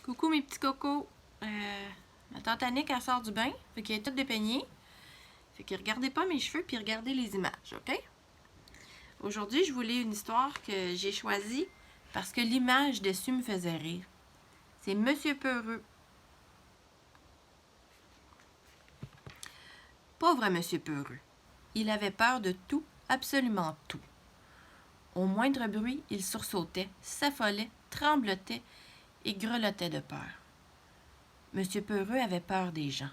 Coucou mes petits cocos. Ma tante Annick, elle sort du bain, fait qu'elle est toute dépeignée. Fait que regardez pas mes cheveux, puis regardez les images, ok? Aujourd'hui, je voulais une histoire que j'ai choisie parce que l'image dessus me faisait rire. C'est Monsieur Peureux. Pauvre Monsieur Peureux. Il avait peur de tout, absolument tout. Au moindre bruit, il sursautait, s'affolait, tremblotait et grelottait de peur. Monsieur Peureux avait peur des gens.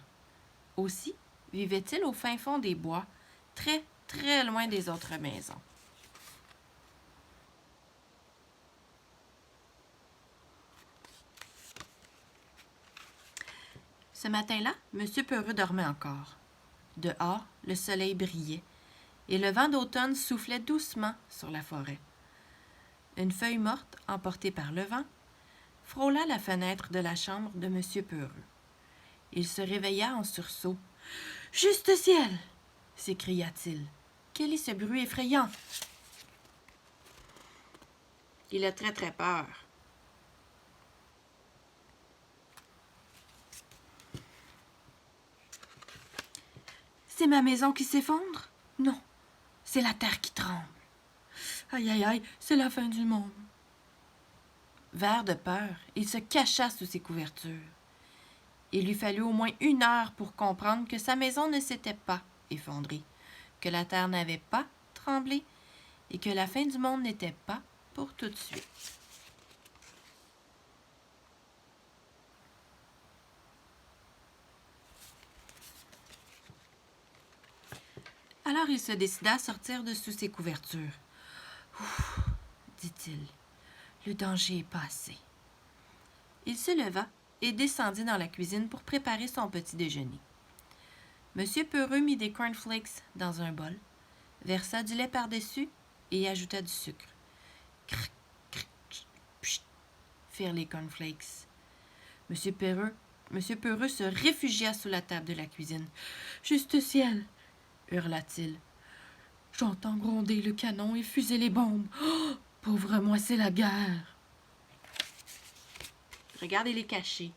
Aussi vivait-il au fin fond des bois, très, très loin des autres maisons. Ce matin-là, Monsieur Peureux dormait encore. Dehors, le soleil brillait et le vent d'automne soufflait doucement sur la forêt. Une feuille morte, emportée par le vent, frôla la fenêtre de la chambre de Monsieur Peureux. Il se réveilla en sursaut. « Juste ciel !» s'écria-t-il. « Quel est ce bruit effrayant? » Il a très très peur. C'est ma maison qui s'effondre? Non, c'est la terre qui tremble. Aïe, aïe, aïe, c'est la fin du monde. Vert de peur, il se cacha sous ses couvertures. Il lui fallut au moins 1 heure pour comprendre que sa maison ne s'était pas effondrée, que la terre n'avait pas tremblé et que la fin du monde n'était pas pour tout de suite. Alors il se décida à sortir de sous ses couvertures. « Ouf, dit-il, le danger est passé. » Il se leva et descendit dans la cuisine pour préparer son petit déjeuner. Monsieur Peureux mit des cornflakes dans un bol, versa du lait par-dessus et ajouta du sucre. Cric, cric, pchit, firent les cornflakes. Monsieur Peureux se réfugia sous la table de la cuisine. « Juste ciel !» hurla-t-il. « J'entends gronder le canon et fuser les bombes. Oh, pauvre moi, c'est la guerre. » Regardez-les cachés.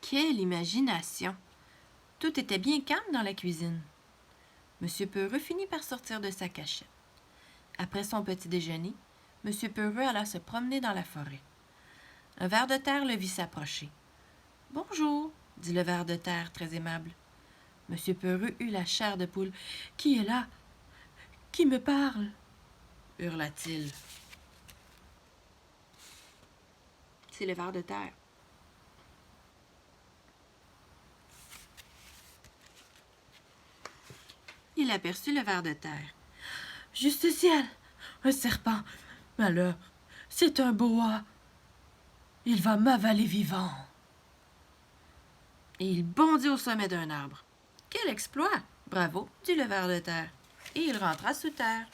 Quelle imagination! Tout était bien calme dans la cuisine. Monsieur Peureux finit par sortir de sa cachette. Après son petit déjeuner, Monsieur Peureux alla se promener dans la forêt. Un ver de terre le vit s'approcher. « Bonjour, dit le ver de terre, très aimable. Monsieur Peureux eut la chair de poule. « Qui est là? Qui me parle? » hurla-t-il. C'est le ver de terre. Il aperçut le ver de terre. « Juste ciel! Un serpent! Malheur! C'est un boa! Il va m'avaler vivant! » Et il bondit au sommet d'un arbre. « Quel exploit! Bravo! » dit le ver de terre. Et il rentra sous terre.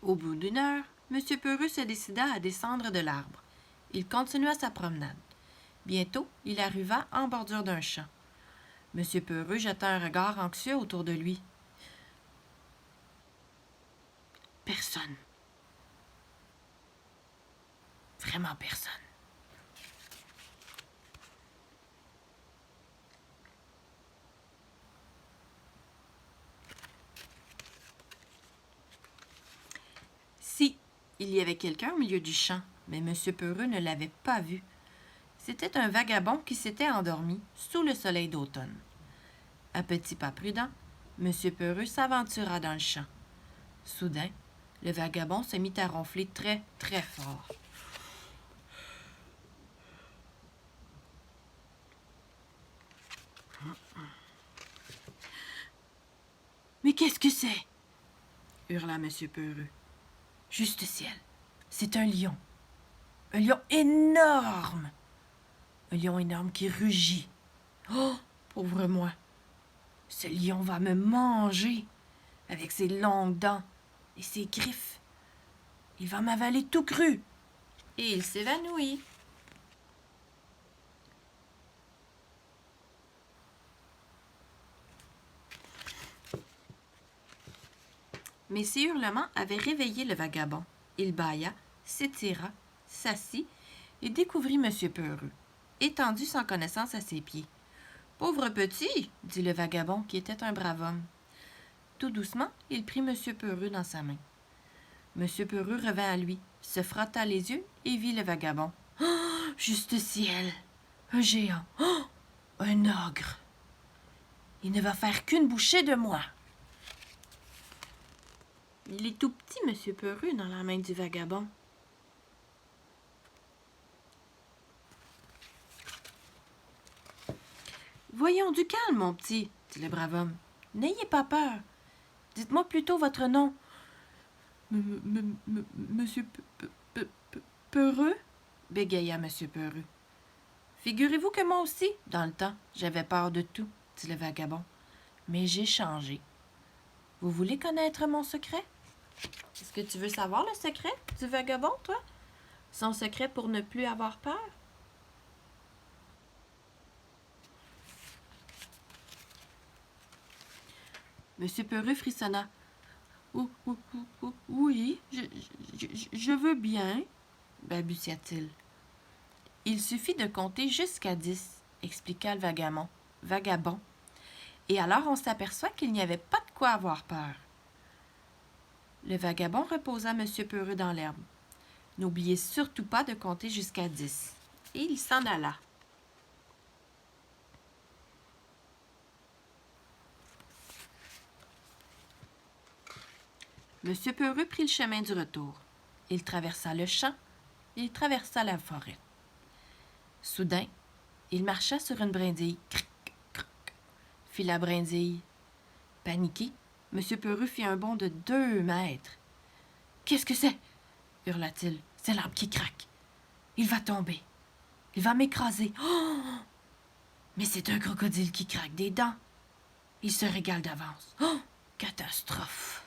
Au bout d'1 heure, Monsieur Peureux se décida à descendre de l'arbre. Il continua sa promenade. Bientôt, il arriva en bordure d'un champ. Monsieur Peureux jeta un regard anxieux autour de lui. Personne. Vraiment personne. Si, il y avait quelqu'un au milieu du champ, mais Monsieur Peureux ne l'avait pas vu. C'était un vagabond qui s'était endormi sous le soleil d'automne. À petits pas prudents, Monsieur Peureux s'aventura dans le champ. Soudain, le vagabond se mit à ronfler très, très fort. « Mais qu'est-ce que c'est? » hurla Monsieur Peureux. « Juste ciel, c'est un lion. Un lion énorme. Un lion énorme qui rugit. Oh, pauvre moi, ce lion va me manger avec ses longues dents et ses griffes. Il va m'avaler tout cru. » et il s'évanouit. Mais ces hurlements avaient réveillé le vagabond. Il bâilla, s'étira, s'assit et découvrit M. Peureux, étendu sans connaissance à ses pieds. « Pauvre petit !» dit le vagabond, qui était un brave homme. Tout doucement, il prit M. Peureux dans sa main. M. Peureux revint à lui, se frotta les yeux et vit le vagabond. « Oh, juste ciel! Un géant! Oh, un ogre! Il ne va faire qu'une bouchée de moi! » Il est tout petit, M. Peureux, dans la main du vagabond. Voyons, du calme, mon petit, dit le brave homme. N'ayez pas peur. Dites-moi plutôt votre nom. Monsieur Peureux, bégaya M. Peureux. Figurez-vous que moi aussi, dans le temps, j'avais peur de tout, dit le vagabond. Mais j'ai changé. Vous voulez connaître mon secret? Est-ce que tu veux savoir le secret du vagabond, toi? Son secret pour ne plus avoir peur? Monsieur Peureux frissonna. Oui, je veux bien, balbutia-t-il. Il suffit de compter jusqu'à 10, expliqua le vagabond. Et alors on s'aperçoit qu'il n'y avait pas de quoi avoir peur. Le vagabond reposa M. Peureux dans l'herbe. N'oubliez surtout pas de compter jusqu'à 10. Et il s'en alla. M. Peureux prit le chemin du retour. Il traversa le champ, il traversa la forêt. Soudain, il marcha sur une brindille. Cric, cric, fit la brindille. Paniqué, M. Peureux fit un bond de 2 mètres. « Qu'est-ce que c'est? » hurla-t-il. « C'est l'arbre qui craque. Il va tomber. Il va m'écraser. Oh! Mais c'est un crocodile qui craque des dents. Il se régale d'avance. Oh! Catastrophe! »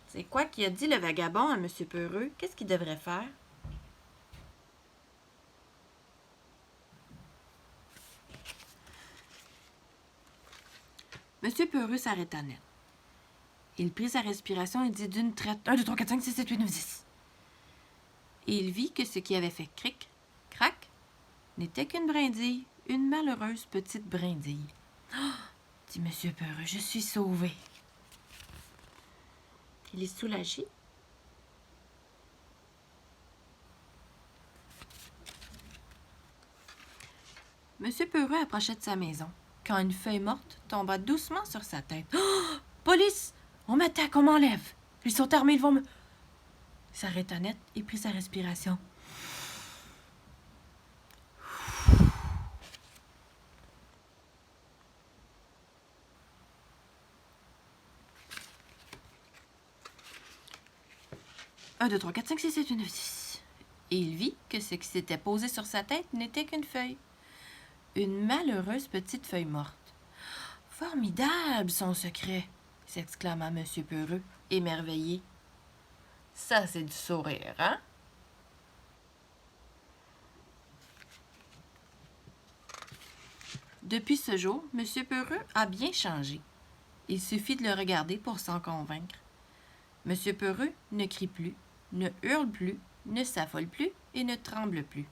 C'est quoi qui a dit le vagabond à M. Peureux? Qu'est-ce qu'il devrait faire? M. Peureux s'arrêta net. Il prit sa respiration et dit d'une traite 1, 2, 3, 4, 5, 6, 7, 8, 9, 10. Et il vit que ce qui avait fait cric, crac, n'était qu'une brindille, une malheureuse petite brindille. Oh, dit M. Peureux, je suis sauvé. Il est soulagé. M. Peureux approchait de sa maison, quand une feuille morte tomba doucement sur sa tête. Oh! Police! On m'attaque, on m'enlève. Ils sont armés, ils vont me... Il s'arrêta net et prit sa respiration. Un, 2, 3, 4, 5, 6, 7, 8, 9, 10. Et il vit que ce qui s'était posé sur sa tête n'était qu'une feuille. Une malheureuse petite feuille morte. « Formidable, son secret !» s'exclama M. Peureux, émerveillé. « Ça, c'est du sourire, hein? » Depuis ce jour, M. Peureux a bien changé. Il suffit de le regarder pour s'en convaincre. M. Peureux ne crie plus, ne hurle plus, ne s'affole plus et ne tremble plus.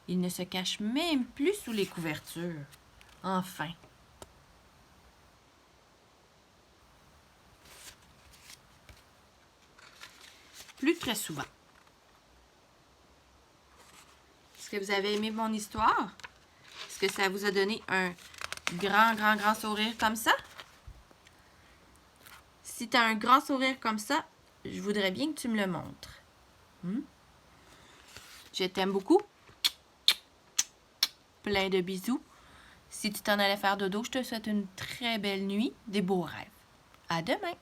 Il ne se cache même plus sous les couvertures. Enfin. Plus très souvent. Est-ce que vous avez aimé mon histoire? Est-ce que ça vous a donné un grand sourire comme ça? Si tu as un grand sourire comme ça, je voudrais bien que tu me le montres. Je t'aime beaucoup. Plein de bisous. Si tu t'en allais faire dodo, je te souhaite une très belle nuit, des beaux rêves. À demain!